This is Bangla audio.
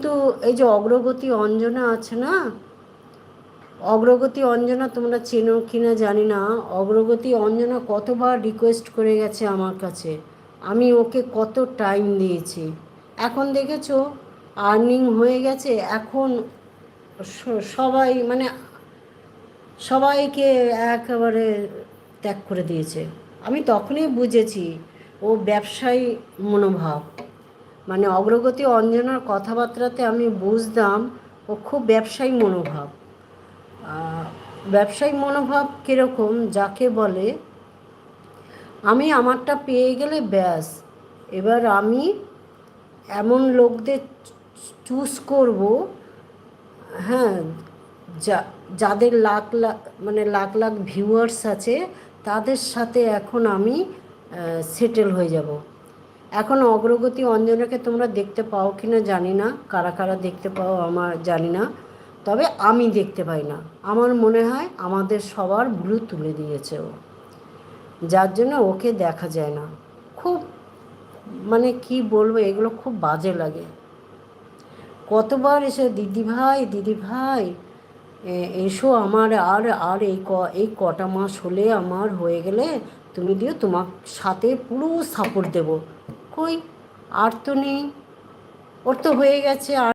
কিন্তু এই যে অগ্রগতি অঞ্জনা আছে না, অগ্রগতি অঞ্জনা তোমরা চেনো কি না জানি না, অগ্রগতি অঞ্জনা কতবার রিকোয়েস্ট করে গেছে আমার কাছে, আমি ওকে কত টাইম দিয়েছি। এখন দেখেছো আর্নিং হয়ে গেছে, এখন সবাই মানে সবাইকে একেবারে ত্যাগ করে দিয়েছে। আমি তখনই বুঝেছি ও ব্যবসায়ী মনোভাব, মানে অগ্রগতি অঞ্জনার কথাবার্তাতে আমি বুঝতাম ও খুব ব্যবসায়ী মনোভাব। ব্যবসায়ী মনোভাব কীরকম, যাকে বলে আমি আমারটা পেয়ে গেলে ব্যাস, এবার আমি এমন লোকদের চুজ করব, হ্যাঁ, যাদের লাখ লাখ মানে লাখ লাখ ভিউয়ার্স আছে, তাদের সাথে এখন আমি সেটেল হয়ে যাব। এখন অগ্রগতি অঞ্জনাকে তোমরা দেখতে পাও কি না জানি না, কারা কারা দেখতে পাও আমার জানি না, তবে আমি দেখতে পাই না। আমার মনে হয় আমাদের সবার ব্লু তুলে দিয়েছে ও, যার জন্য ওকে দেখা যায় না। খুব মানে কি বলবো, এগুলো খুব বাজে লাগে। কতবার এসে দিদিভাই দিদিভাই এসো আমার, আর আর এই কটা মাস হলে আমার হয়ে গেলে তুমি দিও, তোমার সাথে পুরো সাপোর্ট দেবো। কই, আর তো নেই, ওর তো হয়ে গেছে। আর